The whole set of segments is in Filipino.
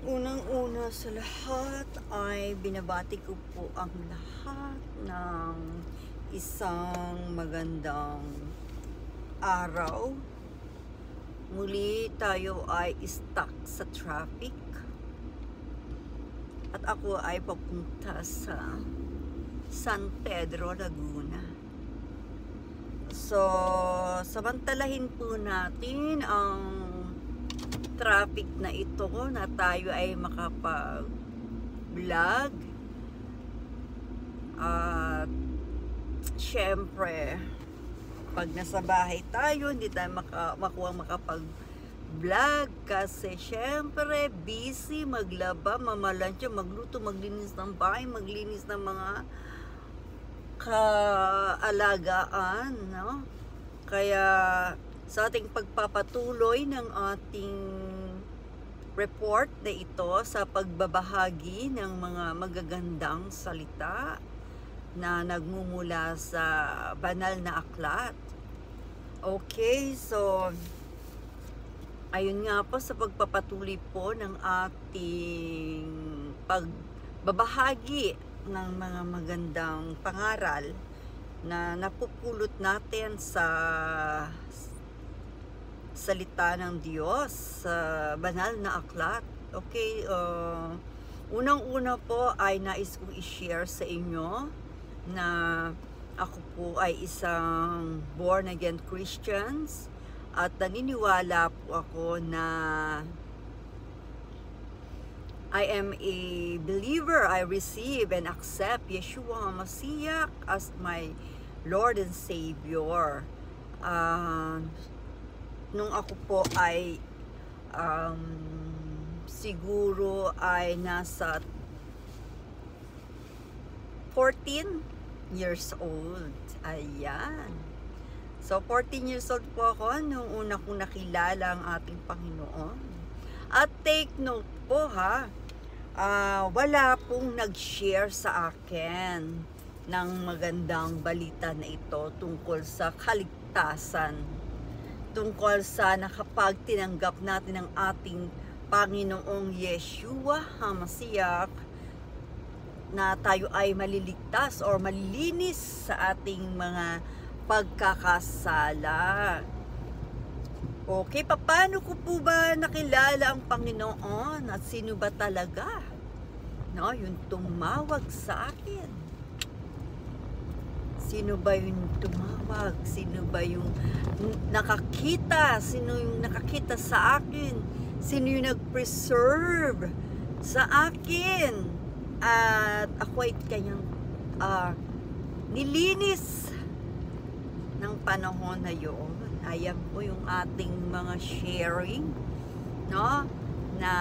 Unang-una sa lahat ay binabati ko po ang lahat ng isang magandang araw. Muli tayo ay stuck sa traffic at ako ay papunta sa San Pedro, Laguna. So, samantalahin po natin ang traffic na ito na tayo ay makapag-vlog. At syempre, pag nasa bahay tayo, hindi tayo makuha makapag-vlog kasi syempre busy maglaba, mamalansya, magluto, maglinis ng bahay, maglinis ng mga kaalagaan, no? Kaya sa ating pagpapatuloy ng ating report na ito sa pagbabahagi ng mga magagandang salita na nagmumula sa banal na aklat. Okay, so ayun nga po sa pagpapatuloy po ng ating pagbabahagi ng mga magandang pangaral na napupulot natin sa salita ng Diyos sa banal na aklat. Okay, unang-una po ay nais kong i-share sa inyo na ako po ay isang born again Christians at naniniwala po ako na I am a believer. I receive and accept Yeshua HaMashiach as my Lord and Savior. Nung ako po ay siguro ay nasa 14 years old. Ayan. So 14 years old po ako nung una kong nakilala ang ating Panginoon. At take note po ha, wala pong nag-share sa akin ng magandang balita na ito tungkol sa kaligtasan, tungkol sa nakapag tinanggap natin ang ating Panginoong Yeshua HaMashiach na tayo ay maliligtas or malilinis sa ating mga pagkakasala. Okay, paano ko po ba nakilala ang Panginoon at sino ba talaga? No, yung tumawag sa akin. Sino ba yung tumawag? Sino ba yung nakakita? Sino yung nakakita sa akin? Sino yung nag-preserve sa akin? At ako ay kanyang nilinis ng panahon na yun. Ayan po yung ating mga sharing, no? Na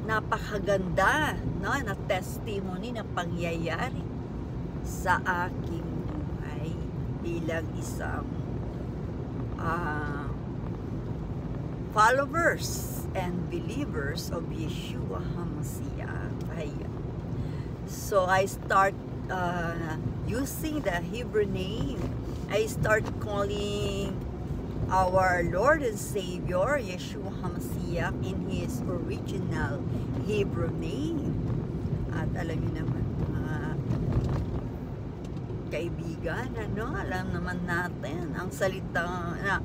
napakaganda, no, na testimony na pangyayari sa aking buhay bilang isang followers and believers of Yeshua HaMashiach. Ayan. So I start using the Hebrew name. I start calling our Lord and Savior Yeshua HaMashiach in His original Hebrew name. At alam niyo naman mga kaibigan, ano, alam naman natin ang salita na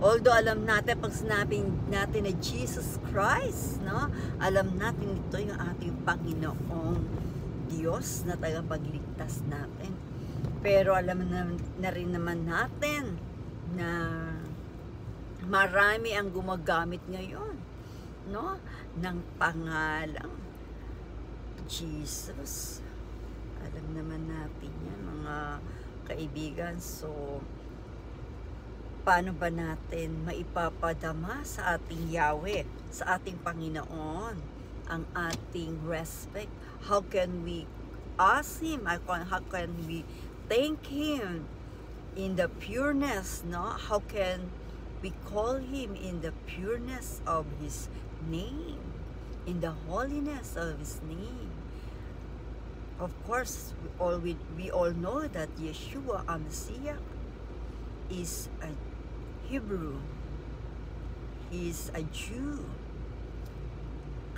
although alam natin pag sinabing natin na Jesus Christ, no, alam natin ito yung ating Panginoong Diyos na tagapagligtas natin. Pero alam na rin naman natin na marami ang gumagamit ngayon, no, ng pangalang Jesus. Alam naman natin yan, mga kaibigan. So, paano ba natin maipapadama sa ating Yahweh, sa ating Panginoon, ang ating respect? How can we ask Him? How can we thank Him in the pureness, no? How can we call Him in the pureness of His name, in the holiness of His name? Of course, we all know that Yeshua HaMashiach is a He's a Jew.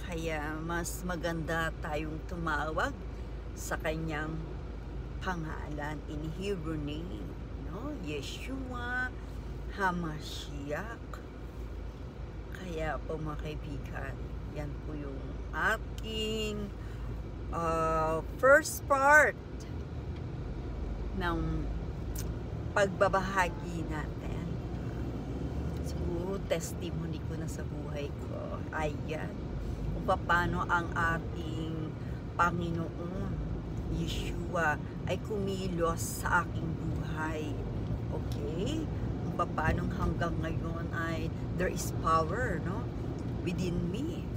Kaya mas maganda tayong tumawag sa kanyang pangalan in Hebrew name, no? Yeshua HaMashiach. Kaya po mga kaibigan, yan po yung aking first part ng pagbabahagi natin. Siguro testimony ko na sa buhay ko. Ayan. Kung paano ang ating Panginoon Yeshua ay kumilos sa aking buhay. Okay? Kung paano hanggang ngayon ay there is power, no? Within me.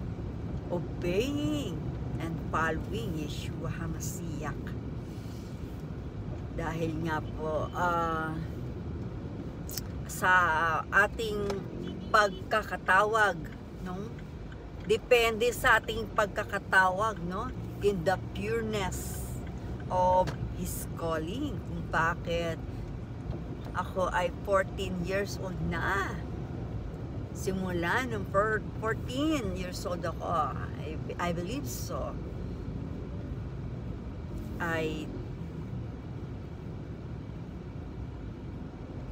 Obeying and following Yeshua HaMashiach. Dahil nga po sa ating pagkakatawag, no? Depende sa ating pagkakatawag, no? In the pureness of His calling. Kung bakit ako ay 14 years old na. Simula nung 14 years old ako, I believe so, ay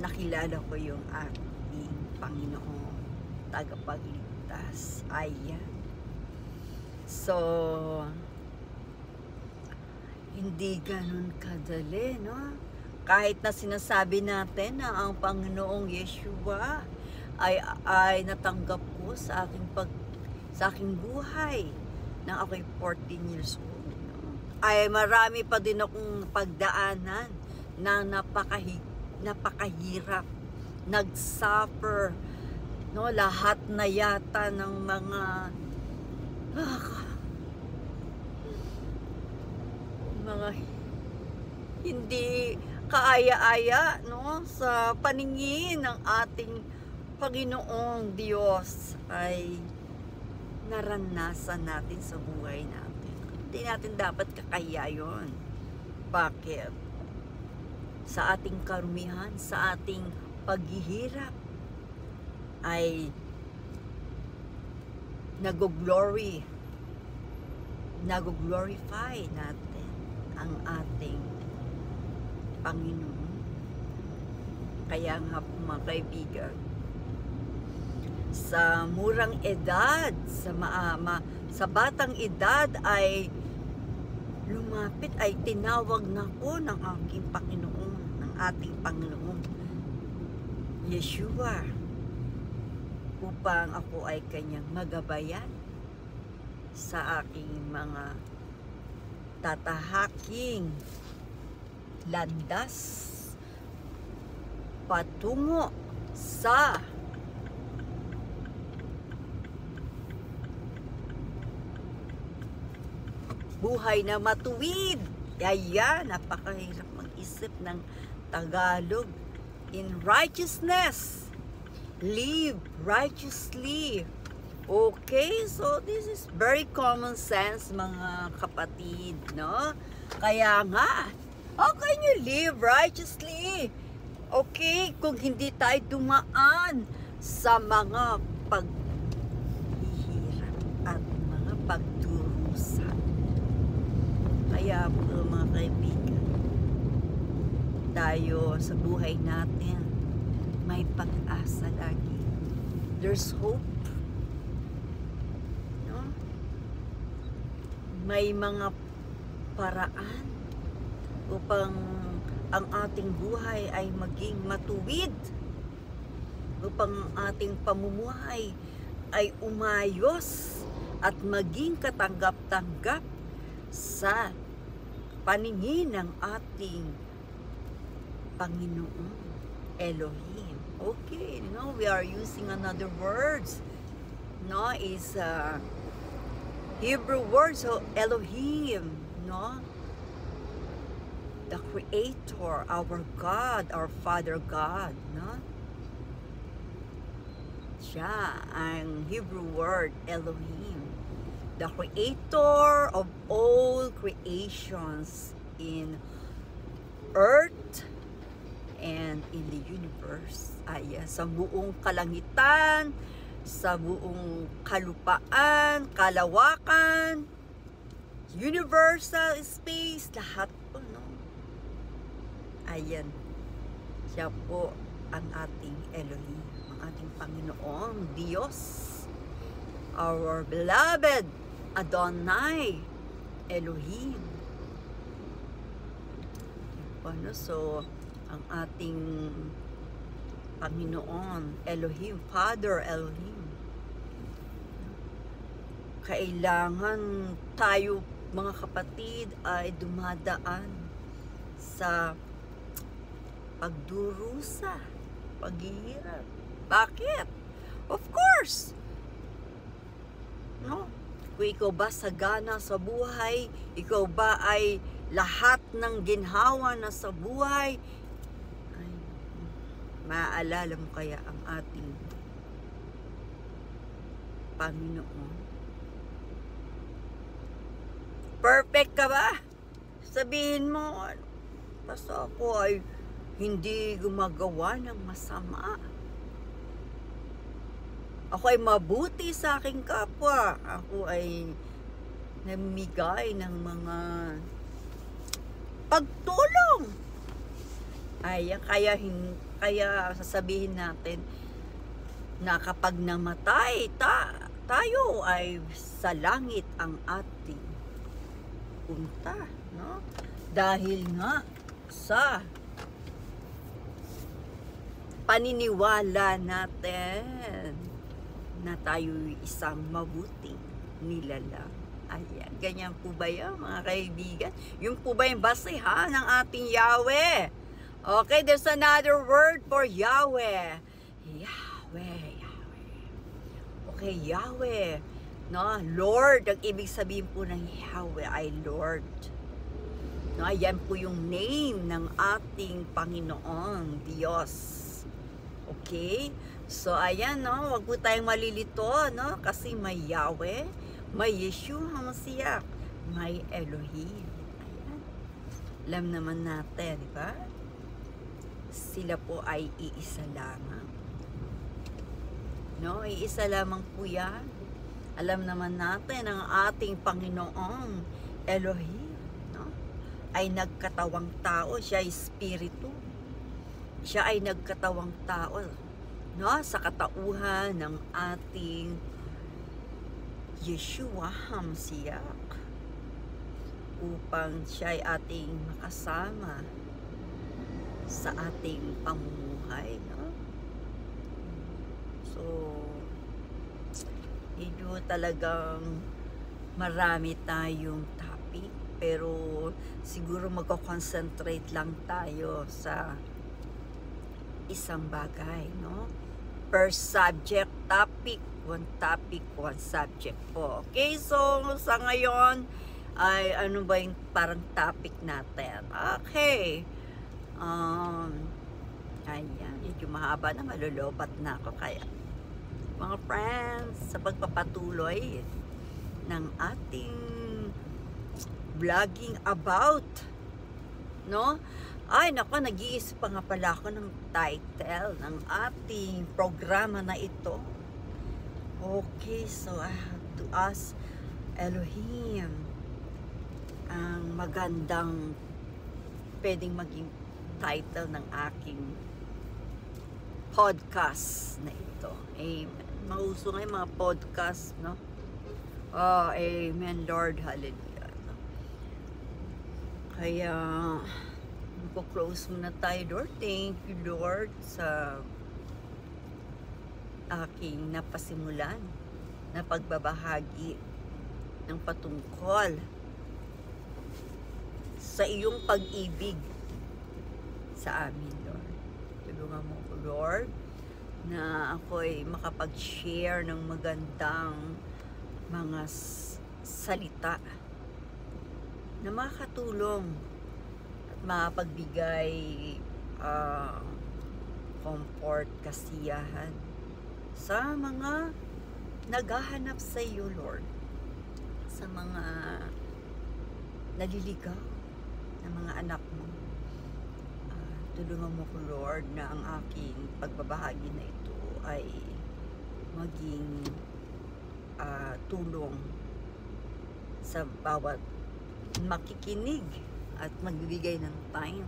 nakilala ko yung ating Panginoong tagapagligtas. Ayan. So, hindi ganun kadali, no? Kahit na sinasabi natin na ang Panginoong Yeshua ay natanggap ko sa aking buhay nang ako'y 14 years old, no? Ay marami pa din akong pagdaanan na napakahirap, nagsuffer, no? Lahat na yata ng mga hindi kaaya-aya, no? Sa paningin ng ating Panginoong Diyos ay naranasan natin sa buhay natin. Hindi natin dapat kakaya yun. Bakit? Sa ating karumihan, sa ating paghihirap ay nag-glorify natin ang ating Panginoon. Kaya nga po mga kaibigan, sa murang edad, sa batang edad ay lumapit, ay tinawag na ko ng aking Panginoon, ng ating Panginoon Yeshua, upang ako ay kanyang magabayan sa aking mga tatahaking landas patungo sa buhay na matuwid. Ayan, napakahirap mag-isip ng Tagalog. In righteousness, live righteously. Okay, so this is very common sense mga kapatid, no? Kaya nga, how can you live righteously? Okay, kung hindi tayo dumaan sa mga paghihirap at mga pagdurusa. Kaya po mga kaibigan, tayo sa buhay natin, may pag-asa lagi. There's hope. No? May mga paraan upang ang ating buhay ay maging matuwid, upang ang ating pamumuhay ay umayos at maging katanggap-tanggap sa paningin ng ating Panginoon Elohim. Okay, no, we are using another words, no, is Hebrew word, so Elohim, no, the Creator, our God, our Father God, no? Siya ang Hebrew word Elohim, the Creator of all creations in earth and in the universe. Ay, sa buong kalangitan, sa buong kalupaan, kalawakan, universal space, lahat po, no? Ayan, siya po ang ating Elohim, ang ating Panginoong Diyos, our beloved Adonai Elohim. Ano, so ang ating Panginoon Elohim, Father Elohim, kailangan tayo mga kapatid ay dumadaan sa pagdurusa, paghihirap. Bakit? Of course, no? Kung ikaw ba sagana sa buhay, ikaw ba ay lahat ng ginhawa na sa buhay, ay maaalala mo kaya ang ating Panginoon? Perfect ka ba? Sabihin mo, basta ako ay hindi gumagawa ng masama. Ako ay mabuti sa aking kapwa. Ako ay namimigay ng mga pagtulong. Ay, kaya sasabihin natin na kapag namatay tayo ay sa langit ang ating punta, no? Dahil nga sa paniniwala natin na tayo isang mabuting nilalang. Ayan, ganyan po ba yan, mga kaibigan? Yung po ba yung basehan ng ating Yahweh? Okay, there's another word for Yahweh. Yahweh. Okay, Yahweh. No, Lord, ang ibig sabihin po ng Yahweh ay Lord. No, ayan po yung name ng ating Panginoon Diyos. Okay? So, ayan, no, wag po tayong malilito, no? Kasi may Yahweh, may Yeshua HaMashiach, may Elohim. Ayan. Alam naman natin, di ba? Sila po ay iisa lamang. No, iisa lamang po yan. Alam naman natin ang ating Panginoong Elohim, no? Ay nagkatawang tao, siya ay spiritu. Siya ay nagkatawang tao, no? Sa katauhan ng ating Yeshua HaMashiach, upang siya ay ating makasama sa ating pamumuhay, no? So, medyo talagang marami tayong topic, pero siguro magko-concentrate lang tayo sa isang bagay, no? Per subject, topic, one subject po. Okay, so sa ngayon ay ano ba yung parang topic natin? Okay. Ayan, medyo mahaba na, malulubat na ako, kaya mga friends, sa pagpapatuloy ng ating vlogging about, no? Ay, naku, nag-iisip pa nga pala ako ng title ng ating programa na ito. Okay, so I have to ask Elohim ang magandang pwedeng maging title ng aking podcast na ito. Amen. Mauso nga yung mga podcast, no? Oh, amen, Lord, hallelujah. Kaya magpo-close muna tayo, Lord. Thank you, Lord, sa aking napasimulan na pagbabahagi ng patungkol sa iyong pag-ibig sa amin, Lord. Tulungan mo ko, Lord, na ako'y makapag-share ng magandang mga salita na makakatulong at makapagbigay comfort, kasiyahan sa mga naghahanap sa iyo, Lord, sa mga naliligaw na mga anak mo. Tulungan mo ko, Lord, na ang aking pagbabahagi na ito ay maging tulong sa bawat makikinig at magbibigay ng time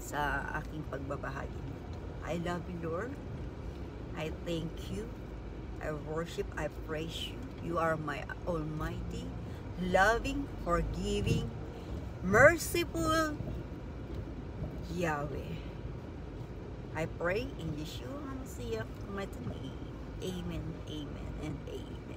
sa aking pagbabahagi nito. I love you, Lord. I thank you. I worship, I praise you. You are my almighty, loving, forgiving, merciful Yahweh. I pray in Yeshua HaMashiach's mighty name. Amen, amen, and amen.